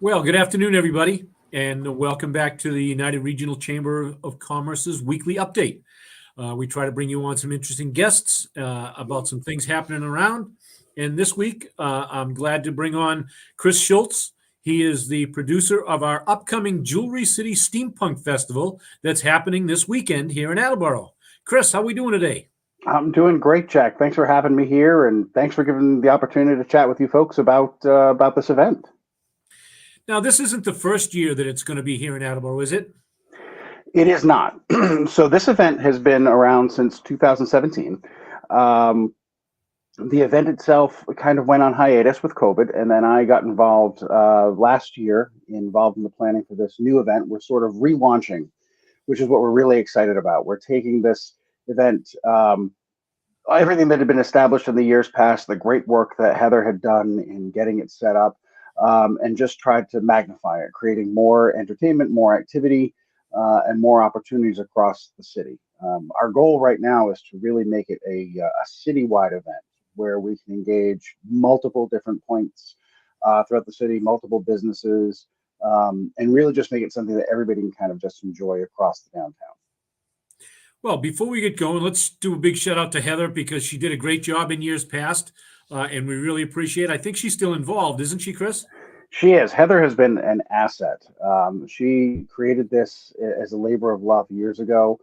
Well, good afternoon, everybody, and welcome back to the United Regional Chamber of Commerce's weekly update. We try to bring you on some interesting guests about some things happening around. And this week, I'm glad to bring on Chris Shultz. He is the producer of our upcoming Jewelry City Steampunk Festival that's happening this weekend here in Attleboro. Chris, how are we doing today? I'm doing great, Jack. Thanks for having me here, and thanks for giving the opportunity to chat with you folks about this event. Now, this isn't the first year that it's going to be here in Attleboro, is it? It is not. So this event has been around since 2017. Um, the event itself kind of went on hiatus with COVID, and then I got involved last year, involved in the planning for this new event. We're sort of relaunching, which is what we're really excited about. We're taking this event. Everything that had been established in the years past, the great work that Heather had done in getting it set up, and just tried to magnify it, creating more entertainment, more activity, and more opportunities across the city. Our goal right now is to really make it a citywide event where we can engage multiple different points throughout the city, multiple businesses, and really just make it something that everybody can kind of just enjoy across the downtown. Well, before we get going, let's do a big shout out to Heather because she did a great job in years past, and we really appreciate it. I think she's still involved, isn't she, Chris? She is. Heather has been an asset. She created this as a labor of love years ago.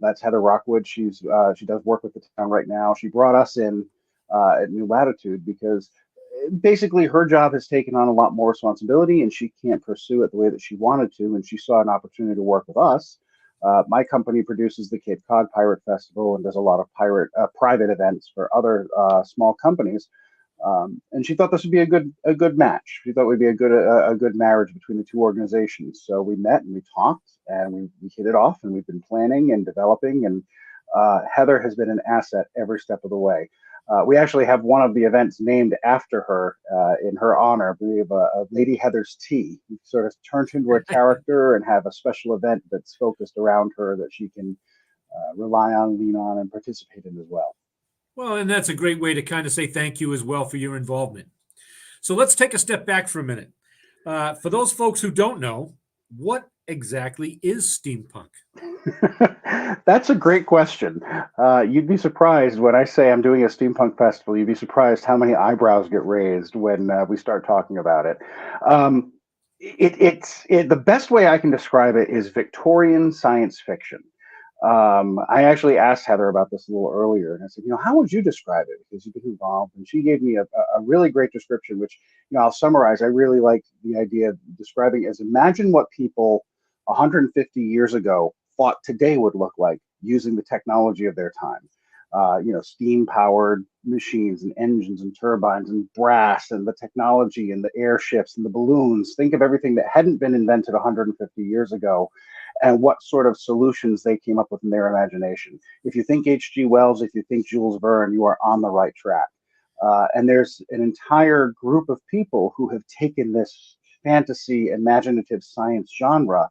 That's Heather Rockwood. She does work with the town right now. She brought us in at New Latitude because basically her job has taken on a lot more responsibility, and she can't pursue it the way that she wanted to. And she saw an opportunity to work with us. My company produces the Cape Cod Pirate Festival and does a lot of private events for other small companies. And she thought this would be a good match. She thought it would be a good marriage between the two organizations. So we met and we talked and we hit it off, and we've been planning and developing. And Heather has been an asset every step of the way. We actually have one of the events named after her in her honor. We have a Lady Heather's Tea. We sort of turned into a character and have a special event that's focused around her that she can rely on, lean on, and participate in as well. Well, and that's a great way to kind of say thank you as well for your involvement. So let's take a step back for a minute. For those folks who don't know, what exactly is steampunk? That's a great question. You'd be surprised when I say I'm doing a steampunk festival. You'd be surprised how many eyebrows get raised when we start talking about it. The best way I can describe it is Victorian science fiction. I actually asked Heather about this a little earlier, and I said, how would you describe it? Because you've been involved, and she gave me a really great description, which I'll summarize. I really like the idea of describing as imagine what people 150 years ago thought today would look like using the technology of their time. Steam powered machines and engines and turbines and brass and the technology and the airships and the balloons. Think of everything that hadn't been invented 150 years ago and what sort of solutions they came up with in their imagination. If you think H.G. Wells, if you think Jules Verne, you are on the right track. And there's an entire group of people who have taken this fantasy, imaginative science genre,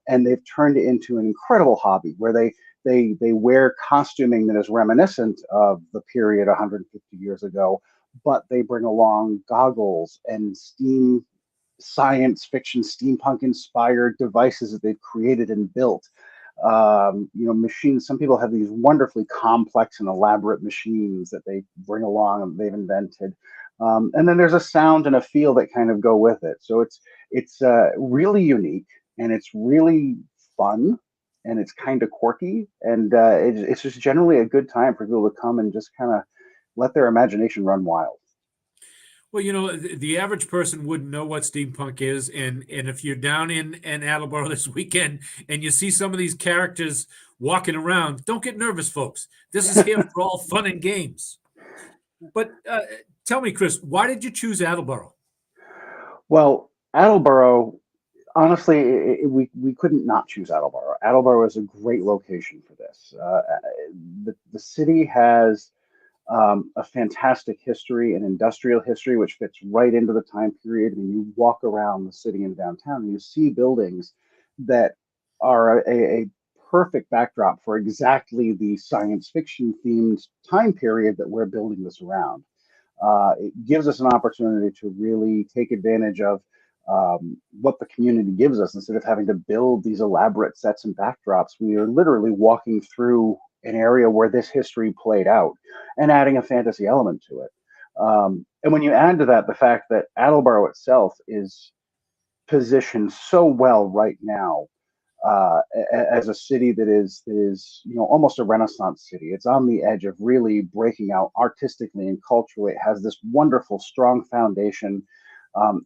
and they've turned it into an incredible hobby where they wear costuming that is reminiscent of the period 150 years ago, but they bring along goggles and steam science fiction, steampunk inspired devices that they've created and built. Machines. Some people have these wonderfully complex and elaborate machines that they bring along and they've invented. And then there's a sound and a feel that kind of go with it. So it's really unique and it's really fun and it's kind of quirky and it's just generally a good time for people to come and just kind of let their imagination run wild. Well, the average person wouldn't know what steampunk is, and if you're down in Attleboro this weekend and you see some of these characters walking around, don't get nervous, folks. This is here for all fun and games. But tell me, Chris, why did you choose Attleboro? Well, Attleboro, honestly, we couldn't not choose Attleboro. Attleboro is a great location for this. The city has a fantastic history and industrial history, which fits right into the time period. When you walk around the city and downtown, and you see buildings that are a perfect backdrop for exactly the science fiction themed time period that we're building this around. it gives us an opportunity to really take advantage of what the community gives us. Instead of having to build these elaborate sets and backdrops, we are literally walking through an area where this history played out and adding a fantasy element to it. And when you add to that the fact that Attleboro itself is positioned so well right now as a city that is almost a Renaissance city. It's on the edge of really breaking out artistically and culturally. It has this wonderful, strong foundation.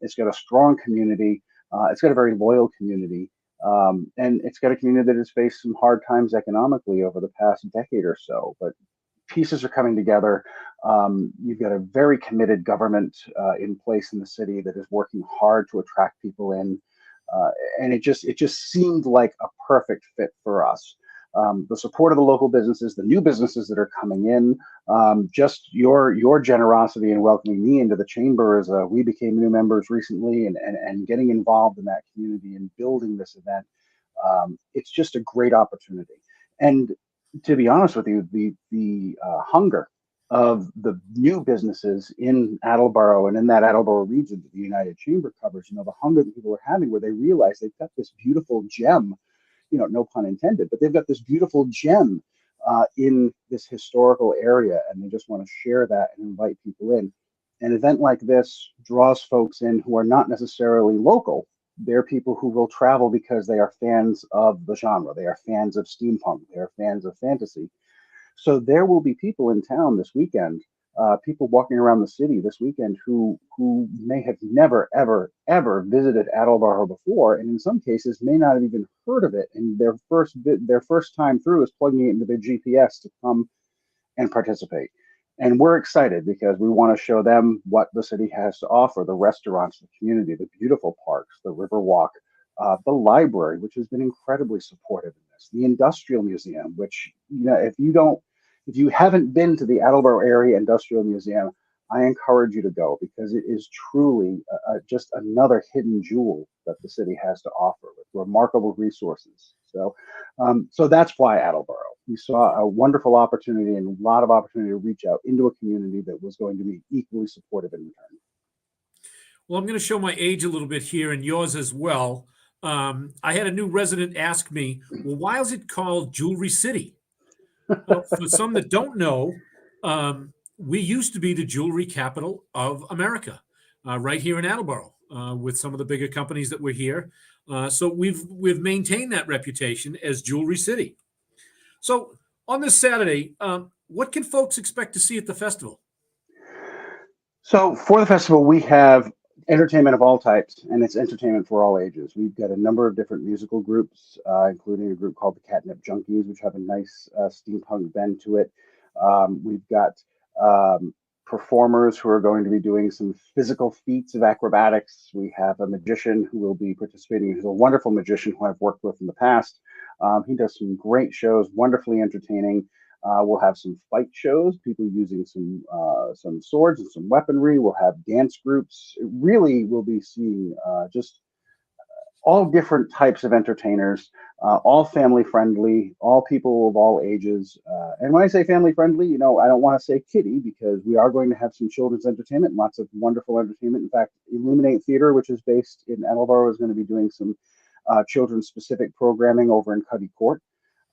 It's got a strong community. It's got a very loyal community. And it's got a community that has faced some hard times economically over the past decade or so. But pieces are coming together. You've got a very committed government in place in the city that is working hard to attract people in. And it just seemed like a perfect fit for us. The support of the local businesses, the new businesses that are coming in, just your generosity in welcoming me into the chamber as we became new members recently, and getting involved in that community and building this event. It's just a great opportunity. And to be honest with you, the hunger of the new businesses in Attleboro and in that Attleboro region that the United Chamber covers, the hunger that people are having, where they realize they've got this beautiful gem, no pun intended, but they've got this beautiful gem in this historical area, and they just want to share that and invite people in. An event like this draws folks in who are not necessarily local. They're people who will travel because they are fans of the genre. They are fans of steampunk. They are fans of fantasy. So there will be people in town this weekend, people walking around the city this weekend who may have never, ever visited Attleboro before, and in some cases may not have even heard of it. And their first time through is plugging it into their GPS to come and participate. And we're excited because we want to show them what the city has to offer: the restaurants, the community, the beautiful parks, the Riverwalk, the library, which has been incredibly supportive in this, the Industrial Museum, which, if you haven't been to the Attleboro Area Industrial Museum, I encourage you to go, because it is truly just another hidden jewel that the city has to offer with remarkable resources. So that's why Attleboro. We saw a wonderful opportunity and a lot of opportunity to reach out into a community that was going to be equally supportive in return. Well, I'm going to show my age a little bit here, and yours as well. I had a new resident ask me, well, why is it called Jewelry City? Well, for some that don't know, we used to be the jewelry capital of America, right here in Attleboro, with some of the bigger companies that were here. So we've maintained that reputation as Jewelry City. So on this Saturday, what can folks expect to see at the festival? So for the festival, we have entertainment of all types, and it's entertainment for all ages. We've got a number of different musical groups, including a group called the Catnip Junkies, which have a nice steampunk bend to it. We've got performers who are going to be doing some physical feats of acrobatics. We have a magician who will be participating. He's a wonderful magician who I've worked with in the past. He does some great shows, wonderfully entertaining. We'll have some fight shows, people using some swords and some weaponry. We'll have dance groups. It really will be seeing just all different types of entertainers, all family friendly, all people of all ages. And when I say family friendly, I don't want to say kiddie, because we are going to have some children's entertainment, lots of wonderful entertainment. In fact, Illuminate Theater, which is based in Attleboro, is going to be doing some children's specific programming over in Cuddy Court.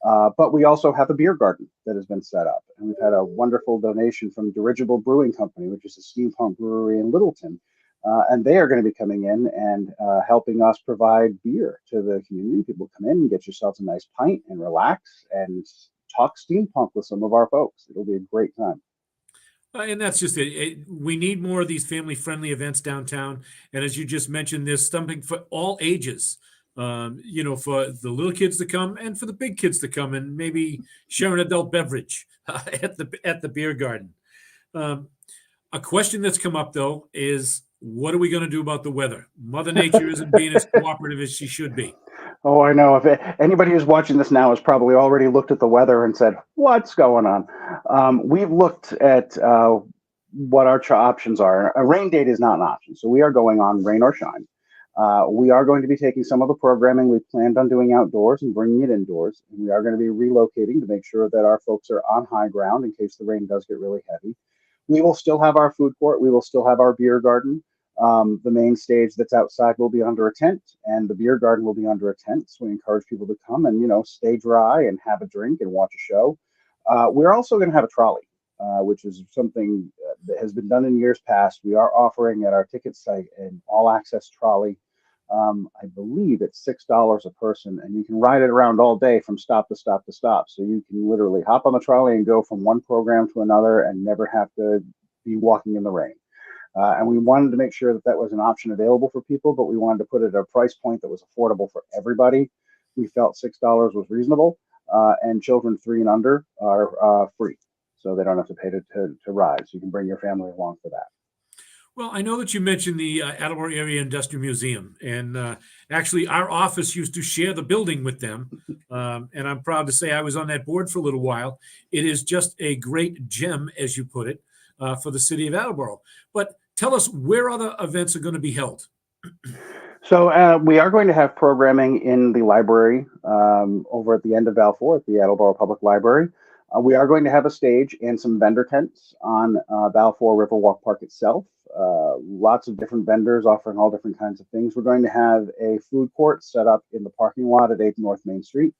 But we also have a beer garden that has been set up, and we've had a wonderful donation from Dirigible Brewing Company, which is a steampunk brewery in Littleton, and they are going to be coming in and helping us provide beer to the community. People come in and get yourselves a nice pint and relax and talk steampunk with some of our folks. It'll be a great time. And that's just it. We need more of these family-friendly events downtown. And as you just mentioned, there's something for all ages. For the little kids to come and for the big kids to come and maybe share an adult beverage at the beer garden. A question that's come up, though, is what are we going to do about the weather? Mother Nature isn't being as cooperative as she should be. Oh, I know. If anybody who's watching this now has probably already looked at the weather and said, what's going on? We've looked at what our options are. A rain date is not an option, so we are going on rain or shine. We are going to be taking some of the programming we planned on doing outdoors and bringing it indoors. And we are going to be relocating to make sure that our folks are on high ground in case the rain does get really heavy. We will still have our food court. We will still have our beer garden. The main stage that's outside will be under a tent, and the beer garden will be under a tent. So we encourage people to come and, stay dry and have a drink and watch a show. We're also going to have a trolley, which is something that has been done in years past. We are offering at our ticket site an all-access trolley. I believe it's $6 a person, and you can ride it around all day from stop to stop to stop. So you can literally hop on the trolley and go from one program to another and never have to be walking in the rain. And we wanted to make sure that that was an option available for people, but we wanted to put it at a price point that was affordable for everybody. We felt $6 was reasonable, and children 3 and under are free, so they don't have to pay to ride. So you can bring your family along for that. Well, I know that you mentioned the Attleboro Area Industrial Museum, and actually our office used to share the building with them, and I'm proud to say I was on that board for a little while. It is just a great gem, as you put it, for the city of Attleboro. But tell us where other events are going to be held. So we are going to have programming in the library over at the end of Balfour at the Attleboro Public Library. We are going to have a stage and some vendor tents on Balfour Riverwalk Park itself. Lots of different vendors offering all different kinds of things. We're going to have a food court set up in the parking lot at 8 North Main Street.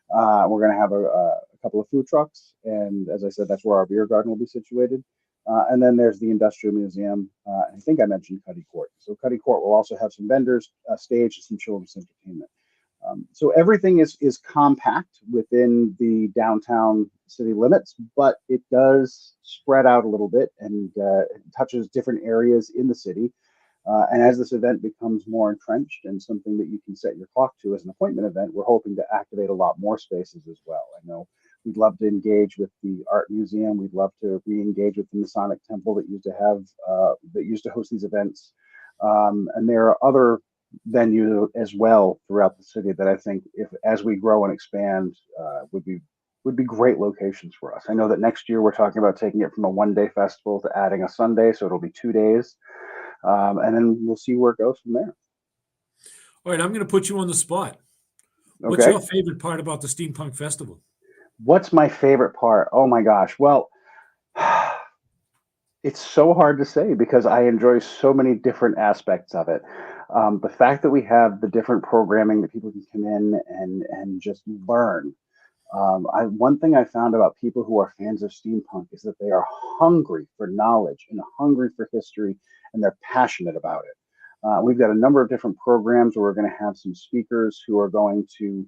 We're going to have a couple of food trucks, and as I said, that's where our beer garden will be situated. And then there's the Industrial Museum. I think I mentioned Cuddy Court. So Cuddy Court will also have some vendors, stage, and some children's entertainment. So everything is compact within the downtown city limits, but it does spread out a little bit and touches different areas in the city. And as this event becomes more entrenched and something that you can set your clock to as an appointment event, we're hoping to activate a lot more spaces as well. I know we'd love to engage with the art museum. We'd love to re-engage with the Masonic Temple that used to host these events. And there are other venues as well throughout the city that I think, as we grow and expand, would be great locations for us. I know that next year we're talking about taking it from a one-day festival to adding a Sunday, so it'll be 2 days. And then we'll see where it goes from there. All right, I'm going to put you on the spot. What's Okay. your favorite part about the Steampunk Festival? What's my favorite part? Oh my gosh. Well, it's so hard to say because I enjoy so many different aspects of it. The fact that we have the different programming that people can come in and just learn. One thing I found about people who are fans of steampunk is that they are hungry for knowledge and hungry for history, and they're passionate about it. We've got a number of different programs where we're going to have some speakers who are going to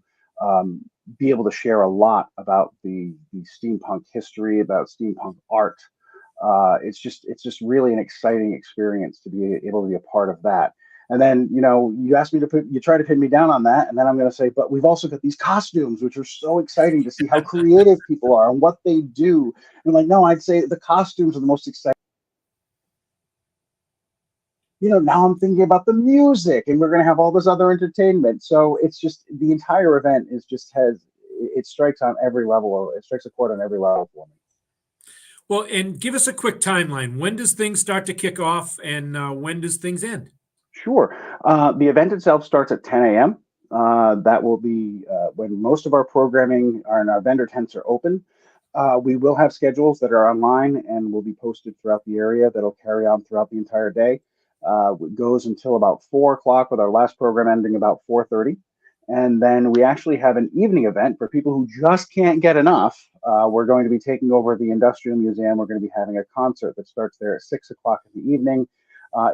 be able to share a lot about the steampunk history, about steampunk art. It's just really an exciting experience to be able to be a part of that. And then, you asked me you try to pin me down on that. And then I'm going to say, but we've also got these costumes, which are so exciting to see how creative people are and what they do. And no, I'd say the costumes are the most exciting. Now I'm thinking about the music, and we're going to have all this other entertainment. So it's just, the entire event it strikes on every level. It strikes a chord on every level for me. Well, and give us a quick timeline. When does things start to kick off, and when does things end? Sure. The event itself starts at 10 a.m. That will be when most of our programming and our vendor tents are open. We will have schedules that are online and will be posted throughout the area that'll carry on throughout the entire day. It goes until about 4 o'clock, with our last program ending about 4:30. And then we actually have an evening event for people who just can't get enough. We're going to be taking over the Industrial Museum. We're going to be having a concert that starts there at 6 o'clock in the evening.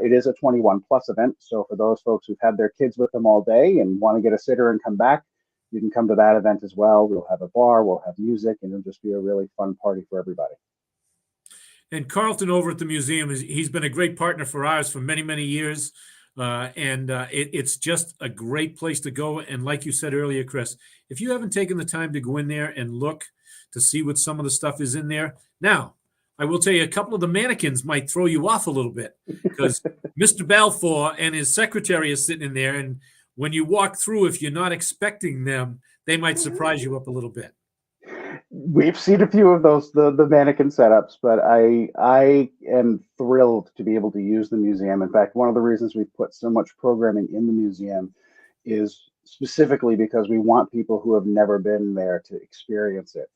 It is a 21 plus event. So for those folks who've had their kids with them all day and want to get a sitter and come back, you can come to that event as well. We'll have a bar, we'll have music, and it'll just be a really fun party for everybody. And Carlton over at the museum, he's been a great partner for ours for many, many years. It's just a great place to go. And like you said earlier, Chris, if you haven't taken the time to go in there and look to see what some of the stuff is in there. Now, I will tell you, a couple of the mannequins might throw you off a little bit because Mr. Balfour and his secretary is sitting in there. And when you walk through, if you're not expecting them, they might surprise you up a little bit. We've seen a few of those, the mannequin setups, but I am thrilled to be able to use the museum. In fact, one of the reasons we've put so much programming in the museum is specifically because we want people who have never been there to experience it.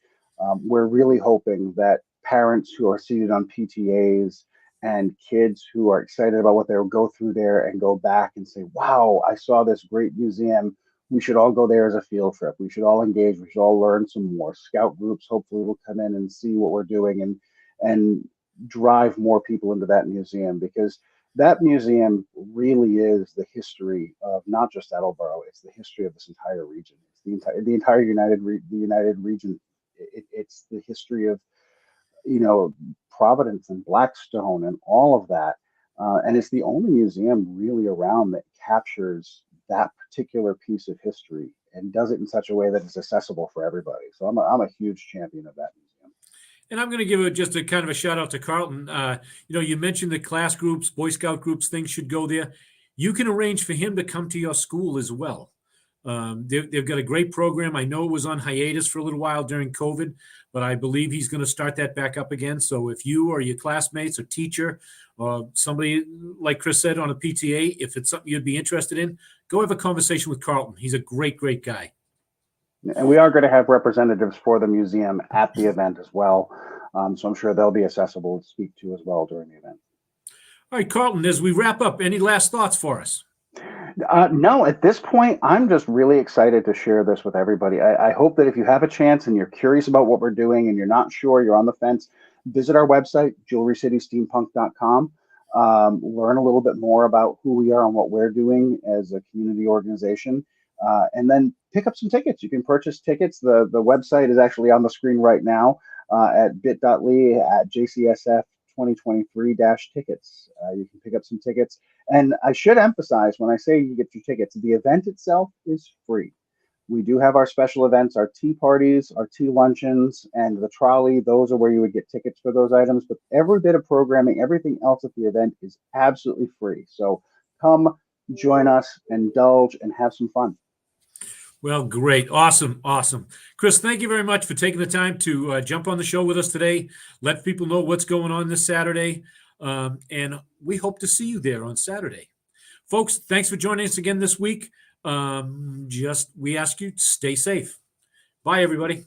We're really hoping that parents who are seated on PTAs and kids who are excited about what they'll go through there and go back and say, wow, I saw this great museum. We should all go there as a field trip. We should all engage. We should all learn some more. Scout groups hopefully will come in and see what we're doing and drive more people into that museum, because that museum really is the history of not just Attleboro. It's the history of this entire region. It's the entire United region. It's the history of, you know, Providence and Blackstone and all of that. And it's the only museum really around that captures that particular piece of history and does it in such a way that it's accessible for everybody. So I'm a huge champion of that museum. And I'm going to give just a kind of a shout out to Carlton. You know, you mentioned the class groups, Boy Scout groups, things should go there. You can arrange for him to come to your school as well. They've got a great program. I know it was on hiatus for a little while during COVID, but I believe he's going to start that back up again. So if you or your classmates or teacher or somebody, like Chris said, on a PTA, if it's something you'd be interested in, go have a conversation with Carlton. He's a great, great guy. And we are going to have representatives for the museum at the event as well. So I'm sure they'll be accessible to speak to as well during the event. All right, Carlton, as we wrap up, any last thoughts for us? No, at this point, I'm just really excited to share this with everybody. I hope that if you have a chance and you're curious about what we're doing and you're not sure, you're on the fence, visit our website, jewelrycitysteampunk.com. Learn a little bit more about who we are and what we're doing as a community organization, and then pick up some tickets. You can purchase tickets. The website is actually on the screen right now at bit.ly/JCSF 2023-tickets. You can pick up some tickets. And I should emphasize, when I say you get your tickets, the event itself is free. We do have our special events, our tea parties, our tea luncheons, and the trolley. Those are where you would get tickets for those items. But every bit of programming, everything else at the event is absolutely free. So come join us, indulge, and have some fun. Well, great. Awesome. Awesome. Chris, thank you very much for taking the time to jump on the show with us today. Let people know what's going on this Saturday. And we hope to see you there on Saturday. Folks, thanks for joining us again this week. We ask you to stay safe. Bye, everybody.